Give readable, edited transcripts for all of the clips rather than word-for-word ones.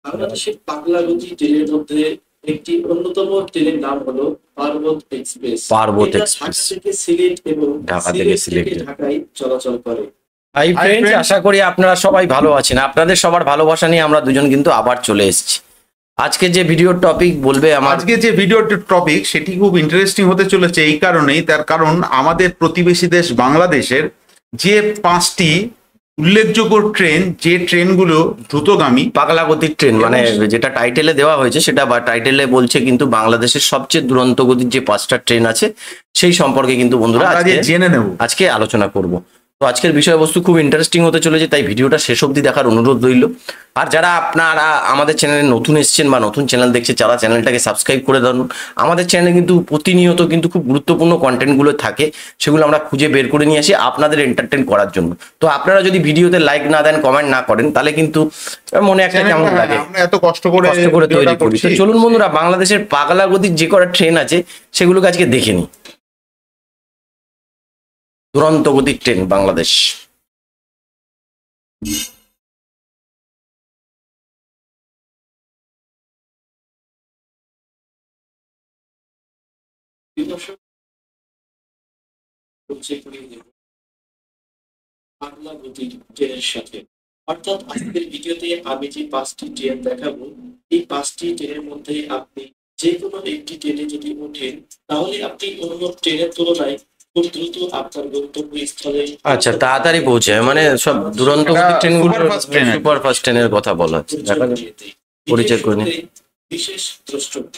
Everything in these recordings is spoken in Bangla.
বাংলাদেশের পাগলাগতি ট্রেনের মধ্যে একটি অন্যতম ট্রেনের নাম হলো পার্বত এক্সপ্রেস। পার্বত এটা এক্সপ্রেস ঢাকা থেকে সিলেট এবং ঢাকা থেকে সিলেট থেকে সিলেট। ঢাকায় চলাচল করে। হাই ফ্রেন্ডস, আশা করি আপনারা সবাই ভালো আছেন। আপনাদের সবার ভালোবাসা নিয়ে আমরা দুজন কিন্তু আবার চলে এসেছি। আজকে যে ভিডিওর টপিক বলবে আজকে যে ভিডিওর টপিক সেটি খুব ইন্টারেস্টিং হতে চলেছে এই কারণেই, তার কারণ আমাদের প্রতিবেশী দেশ বাংলাদেশের যে 5টি উল্লেখযোগ্য ট্রেন, যে ট্রেনগুলো দ্রুতগামী পাগলাগতির ট্রেন, মানে যেটা টাইটেলে দেওয়া হয়েছে সেটা বা টাইটেলে বলছে কিন্তু বাংলাদেশের সবচেয়ে দুরন্ত গতির যে 5টা ট্রেন আছে সেই সম্পর্কে কিন্তু বন্ধুরা আজকে জেনে নেব, আজকে আলোচনা করব। তো আজকের বিষয়বস্তু খুব ইন্টারেস্টিং হতে চলেছে, তাই ভিডিওটা শেষ অবধি দেখার অনুরোধ রইল। আর যারা আপনারা আমাদের চ্যানেলে নতুন এসেছেন বা নতুন চ্যানেল দেখছে, যারা চ্যানেলটাকে সাবস্ক্রাইব করে দেন। আমাদের চ্যানেলে কিন্তু প্রতিনিয়ত কিন্তু খুব গুরুত্বপূর্ণ কন্টেন্টগুলো থাকে, সেগুলো আমরা খুঁজে বের করে নিয়ে আসি আপনাদের এন্টারটেন করার জন্য। তো আপনারা যদি ভিডিওতে লাইক না দেন, কমেন্ট না করেন, তাহলে কিন্তু মনে একটা কেমন লাগে। আমরা এত কষ্ট করে তৈরি করি। তো চলুন বন্ধুরা, বাংলাদেশের পাগলাগতির যে কটা ট্রেন আছে সেগুলোকে আজকে দেখে নিই। দুরন্ত গতির ট্রেন বাংলাদেশ। পাগলাগতি ট্রেনের সাথে, অর্থাৎ আজকের ভিডিওতে আমি যে 5টি ট্রেন দেখাবো, এই 5টি ট্রেনের মধ্যে আপনি যে কোনো একটি ট্রেনে যদি ওঠেন, তাহলে আপনি অন্য ট্রেনের তুলনায় খুব দ্রুত আপনার গন্তব্যস্থলে আচ্ছা, তাড়াতাড়ি পৌঁছায়, মানে সব দুরন্ত গতির ট্রেনগুলো সুপারফাস্ট ট্রেনের কথা বলা হচ্ছে। পরিচয় করে নিন। বিশেষ দ্রষ্টব্য,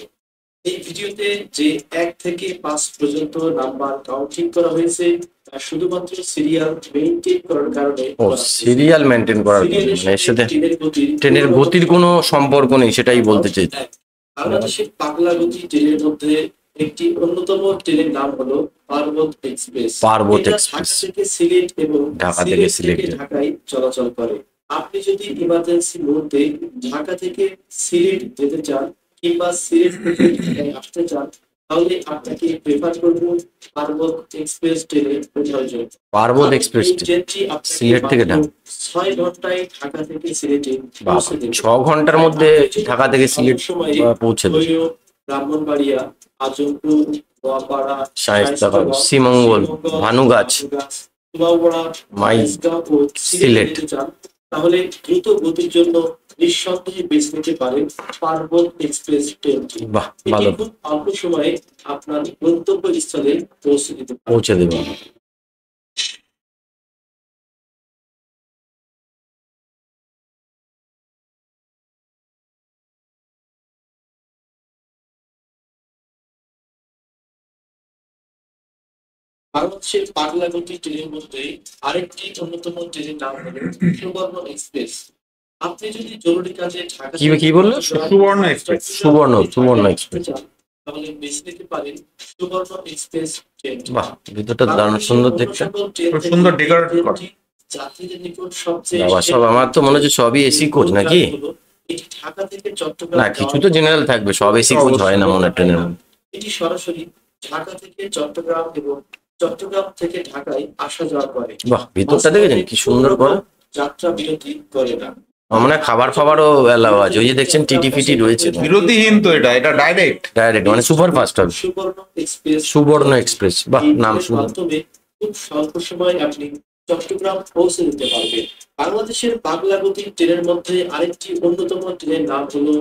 এই ভিডিওতে যে 1 থেকে 5 পর্যন্ত নাম্বার কাউন্টিং করা হয়েছে তা শুধুমাত্র সিরিয়াল মেইনটেইন করার কারণে। ও, সিরিয়াল মেইনটেইন করার কারণে, মানে এর সাথে ট্রেনের গতির কোনো সম্পর্ক নেই, সেটাই বলতে চাই। বাংলাদেশের পাগলাগতি ট্রেনের মধ্যে একটি অন্যতম ট্রেনের নাম হলো পার্বত এক্সপ্রেস। পার্বত এটা এক্সপ্রেস ঢাকা থেকে সিলেট এবং ঢাকা থেকে সিলেট থেকে ঢাকায় চলাচল করে। আপনি যদি ইমার্জেন্সি মুহূর্তে ঢাকা থেকে সিলেট যেতে চান কিংবা সিলেট থেকে ঢাকায় আসতে চান, তাহলে আপনাকে প্রেফার করব পার্বত এক্সপ্রেস ট্রেনে ওঠার জন্য। পার্বত এক্সপ্রেস সিলেট থেকে ঢাকা 6 ঘন্টায় ঢাকা থেকে সিলেটে পৌঁছে দেবে। 6 ঘন্টার মধ্যে ঢাকা থেকে সিলেট পৌঁছে দেবে। ব্রাহ্মণবাড়িয়া, আজমপুর, নোয়াপাড়া, শায়েস্তাগঞ্জ, শ্রীমঙ্গল, ভানুগাছ, মাইজগাঁও ও সিলেট চান, তাহলে দ্রুত গতির জন্য নিঃসন্দেহে বেছে নিতে পারেন পার্বত এক্সপ্রেস ট্রেনটি। বাহ, ভালো। খুব অল্প সময়ে আপনার গন্তব্যস্থলে পৌঁছে দেবে। বাংলাদেশের পাগলাগতি ট্রেনের মধ্যে আরেকটি অন্যতম ট্রেনের নাম হলো সুবর্ণ এক্সপ্রেস। আপনি যদি জরুরি কাজে ঢাকা কি বললো? সুবর্ণ এক্সপ্রেস। সুবর্ণ এক্সপ্রেস, তাহলে বেছে নিতে পারেন সুবর্ণ এক্সপ্রেস ট্রেন। বাহ, ভিতরটা দারুণ সুন্দর দেখতে, সুন্দর ডেকোরেট করা। যাত্রীদের নিকট সবচেয়ে বাবা, সব আমার তো মনে হচ্ছে সবই এসি কোচ নাকি? এটি ঢাকা থেকে চট্টগ্রাম না, কিছু তো জেনারেল থাকবে, সব এসি কোচ হয় না মনে ট্রেনের মধ্যে। এটি সরাসরি ঢাকা থেকে চট্টগ্রাম এবং চট্টগ্রাম থেকে ঢাকায় আসা যাওয়া করে। বাহ, ভিতরটা দেখেছেন কি সুন্দর করে, যাত্রা বিরতি করে না। মানে খাবার ফাবারও এলাও আছে, ওই যে দেখছেন টিটি ফিটি রয়েছে, বিরতিহীন। তো এটা ডাইরেক্ট মানে সুপার ফাস্ট হবে। সুবর্ণ এক্সপ্রেস, বাহ, নাম শুনে খুব স্বল্প সময় আপনি চট্টগ্রাম পৌঁছে দিতে পারবেন। বাংলাদেশের পাগলাগতি ট্রেনের মধ্যে আরেকটি অন্যতম ট্রেনের নাম হলো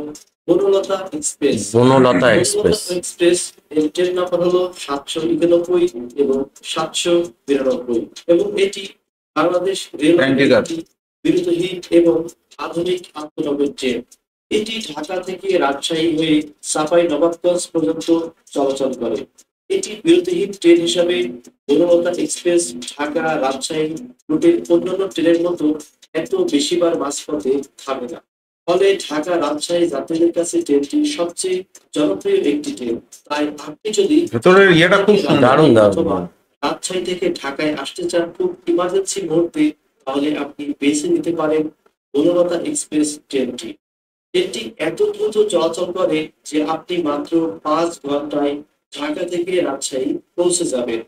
বনলতা এক্সপ্রেস। বনলতা এক্সপ্রেস এর ট্রেন নাম্বার হলো 791 এবং 792 এবং এটি বাংলাদেশ রেল বিরতিহীন এবং আধুনিক আন্তনগর ট্রেন। এটি ঢাকা থেকে রাজশাহী হয়ে চাঁপাইনবাবগঞ্জ পর্যন্ত চলাচল করে। এটি বিরতিহীন ট্রেন হিসাবে বনলতা এক্সপ্রেস ঢাকা রাজশাহী রুটের অন্যান্য ট্রেনের মতো এত বেশিবার মাঝপথে থামে না। ফলে ঢাকা রাজশাহী যাত্রীদের কাছে ট্রেনটি সবচেয়ে জনপ্রিয় একটি ট্রেন। তাই আপনি যদি রাজশাহী থেকে ঢাকায় আসতে চান খুব ইমার্জেন্সি মুহূর্তে, তাহলে আপনি বেছে নিতে পারেন বনলতা এক্সপ্রেস ট্রেনটি। ট্রেনটি এত দ্রুত চলাচল করে যে আপনি মাত্র 5 ঘন্টায় ঢাকা থেকে রাজশাহী পৌঁছে যাবেন।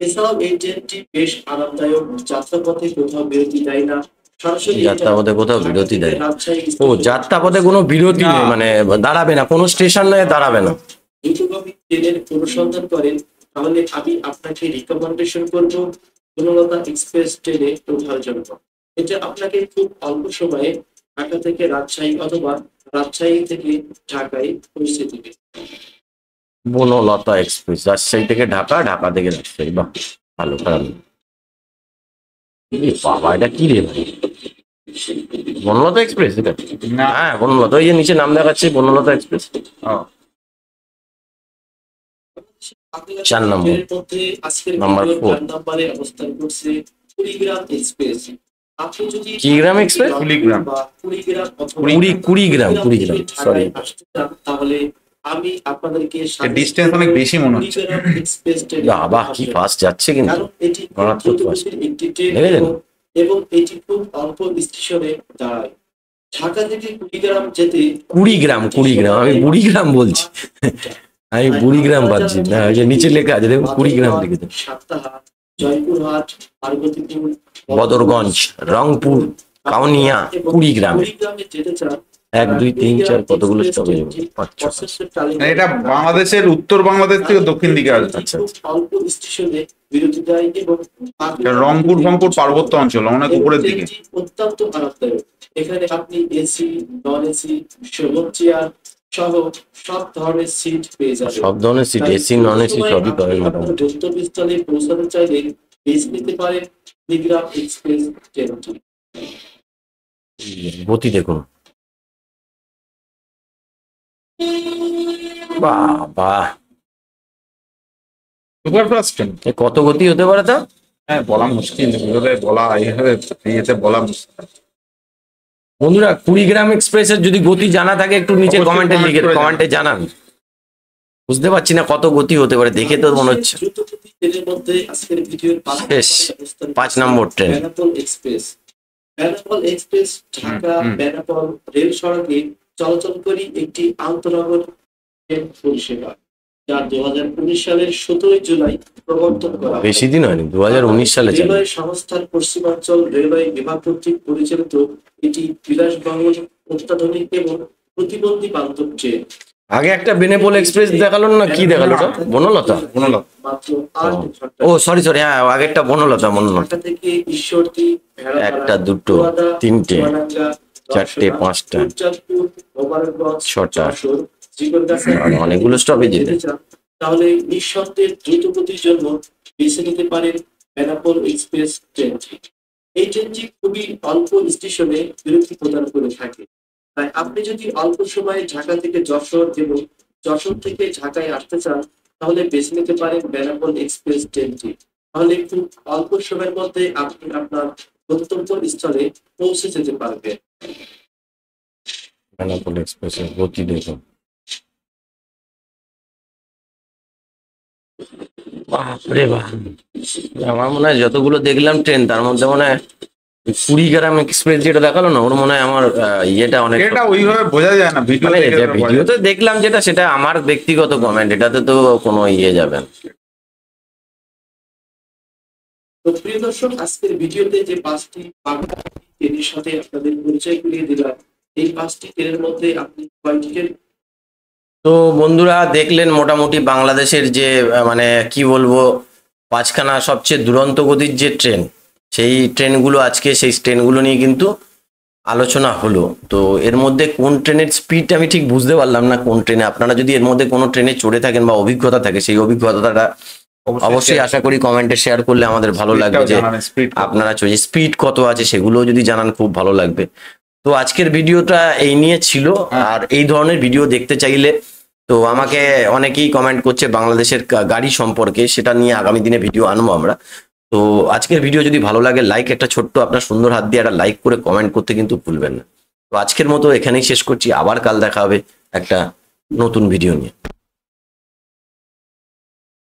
এছাড়াও এই ট্রেনটি বেশ আরামদায়ক, যাত্রাপথে কোথাও বিরতি দেয় না, সরাসরি যাত্রাপথে কোথাও বিরতি দেয়? রাজশাহী ও, যাত্রাপথে কোনো বিরতি নেই, মানে দাঁড়াবে না, কোনো স্টেশন নয়, দাঁড়াবে না। দ্রুতগামী ট্রেনের অনুসন্ধান করেন, তাহলে আমি আপনাকে রিকমেন্ডেশন করব বনলতা এক্সপ্রেস ট্রেনে ওঠার জন্য। এটা আপনাকে খুব অল্প সময়ে ঢাকা থেকে রাজশাহী অথবা রাজশাহী থেকে ঢাকায় পৌঁছে দেবে। বনলতা এক্সপ্রেস, রাজশাহী থেকে ঢাকা, ঢাকা থেকে রাজশাহী, বাহ, ভালো, খারাপ না। এ বাবা, এটা কি রে ভাই? বনলতা এক্সপ্রেস এটা? না। হ্যাঁ, বনলতা, ওই যে নিচে নাম দেখাচ্ছে বনলতা এক্সপ্রেস। ও, 4 নম্বর। এর মধ্যে আজকের নাম্বার ভিডিওর 4 4 নম্বরে অবস্থান করছে কুড়িগ্রাম এক্সপ্রেস। আপনি যদি কুড়িগ্রাম এক্সপ্রেস? কুড়িগ্রাম। বা কুড়িগ্রাম অথবা কুড়িগ্রাম, কুড়িগ্রাম, সরি। ঢাকায় আসতে চান, তাহলে আমি আপনাদেরকে ডিস্টেন্স অনেক বেশি মনে হচ্ছে। কুড়িগ্রাম এক্সপ্রেস ট্রেনে বাহ, কি ফাস্ট যাচ্ছে কিন্তু, কারণ এটি খুব মারাত্মক দ্রুতগতির একটি ট্রেন দেখেছেন? এবং এটি খুব অল্প স্টেশনে দাঁড়ায়। ঢাকা থেকে কুড়িগ্রাম যেতে কুড়িগ্রাম, আমি বুড়িগ্রাম বলছি, আমি বুড়িগ্রাম পাচ্ছি না, ওই যে নিচে লেখা আছে দেখুন, কুড়িগ্রাম লিখেছে। সাপ্তাহাট, জয়পুরহাট, পার্বতীপুর, বদরগঞ্জ, রংপুর, কাউনিয়া, কুড়িগ্রাম। কুড়িগ্রামে যেতে চান, 1 2 3 4 কতগুলো স্টপেজ? 5 6। মানে এটা বাংলাদেশের উত্তর বাংলাদেশ থেকে দক্ষিণ দিকে আসবে। আচ্ছা, খুব অল্প স্টেশনে বিরতি দেয় এবং রংপুর পার্বত্য অঞ্চল, অনেক উপরের দিকে। ট্রেনটি অত্যন্ত আরামদায়ক। এখানে আপনি এসি, নন এসি, সবুজ চেয়ার সহ সব ধরনের সিট পেয়ে যাবেন। সব ধরনের সিট, এসি নন এসি সবই পাবেন মোটামুটি। গন্তব্যস্থলে পৌঁছাতে চাইলে বেছে নিতে পারেন কুড়িগ্রাম এক্সপ্রেস ট্রেনটি। গতি দেখুন, বাবা, সুপার ফাস্ট ট্রেন। এ কত গতি হতে পারে তা? হ্যাঁ, বলা মুশকিল, এইভাবে বলা, এইভাবে ইয়েতে বলা মুশকিল। বন্ধুরা, কুড়িগ্রাম এক্সপ্রেসের যদি গতি জানা থাকে একটু নিচে অবশ্যই কমেন্টে comment লিখে, করে কমেন্টে জানান। বুঝতে পারছি না কত গতি হতে পারে, দেখে তো মনে হচ্ছে। দ্রুতগতি ট্রেনের মধ্যে আজকের ভিডিওর শেষ, 5 নম্বর train. Benapole express. Benapole express Dhaka Benapole rail সড়কে চলাচলকারী একটি আন্তঃনগর ট্রেন পরিষেবা, যা 2019 সালের 17 জুলাই প্রবর্তন করা হয়। বেশি দিন হয়নি, 2019 সালে চালু। রেলওয়ে সংস্থার পশ্চিমাঞ্চল রেলওয়ে বিভাগ কর্তৃক পরিচালিত এটি বিলাসবহুল, অত্যাধুনিক এবং প্রতিবন্ধী বান্ধব ট্রেন। আগে একটা বেনাপোল এক্সপ্রেস দেখালো না, কি দেখালো ওটা? বনলতা? মাত্র 8 ঘন্টা। ও সরি, হ্যাঁ, আগেরটা বনলতা। ঢাকা থেকে ঈশ্বরদী, ভেড়াপাড়া, 1টা 2টো চুয়াডাঙ্গা, 3টে চুয়াডাঙ্গা, 4টে রংপুর, 5টা চাঁদপুর, মোবারকগঞ্জ, 6টা। যশোর, জীবনগাছা আর অনেকগুলো স্টপেজ যেতে চান, তাহলে নিঃসন্দেহে দ্রুতগতির জন্য বেছে নিতে পারেন বেনাপোল এক্সপ্রেস ট্রেনটি। এই ট্রেনটি খুবই অল্প স্টেশনে বিরতি প্রদান করে থাকে। তাই আপনি যদি অল্প সময়ে ঢাকা থেকে যশোর এবং যশোর থেকে ঢাকায় আসতে চান, তাহলে বেছে নিতে পারেন বেনাপোল এক্সপ্রেস ট্রেনটি। তাহলে খুব অল্প সময়ের মধ্যে আপনি আপনার গন্তব্যস্থলে পৌঁছে যেতে পারবেন। বেনাপোল এক্সপ্রেসের গতি দেখুন, বাপরে বাপ। আমার মনে হয় যতগুলো দেখলাম ট্রেন, তার মধ্যে মনে হয় কুড়িগ্রাম এক্সপ্রেস যেটা দেখালো না, ওর মনে হয় আমার ইয়েটা অনেক, এটা ওইভাবে বোঝা যায় না ভিডিও মানে দেখে। ভিডিওতে দেখলাম যেটা, সেটা আমার ব্যক্তিগত কমেন্ট, এটাতে তো কোনো ইয়ে যাবে না। তো প্রিয় দর্শক, আজকের ভিডিওতে যে 5টি বাংলা ট্রেনের সাথে আপনাদের পরিচয় করিয়ে দিলাম, এই 5টি ট্রেনের মধ্যে আপনি কয়টি ট্রেন? তো বন্ধুরা, দেখলেন মোটামুটি বাংলাদেশের যে মানে কি বলবো, 5খানা সবচেয়ে দুরন্ত গতির যে ট্রেন, সেই ট্রেনগুলো আজকে সেই ট্রেনগুলো নিয়ে কিন্তু আলোচনা হলো। তো এর মধ্যে কোন ট্রেনের স্পিড আমি ঠিক বুঝতে পারলাম না, কোন ট্রেনে। আপনারা যদি এর মধ্যে কোনো ট্রেনে চড়ে থাকেন বা অভিজ্ঞতা থাকে, সেই অভিজ্ঞতাটা অবশ্যই আশা করি কমেন্টে শেয়ার করলে আমাদের ভালো লাগবে, যে আপনারা স্পিড কত আছে সেগুলো যদি জানান খুব ভালো লাগবে। তো আজকের ভিডিওটা এই নিয়ে ছিল। আর এই ধরনের ভিডিও দেখতে চাইলে তো আমাকে অনেকেই কমেন্ট করছে বাংলাদেশের গাড়ি সম্পর্কে, সেটা নিয়ে আগামী দিনে ভিডিও আনবো আমরা। তো আজকের ভিডিও যদি ভালো লাগে, লাইক, একটা ছোট্ট আপনার সুন্দর হাত দিয়ে একটা লাইক করে কমেন্ট করতে কিন্তু ভুলবেন না। তো আজকের মতো এখানেই শেষ করছি, আবার কাল দেখা হবে একটা নতুন ভিডিও নিয়ে।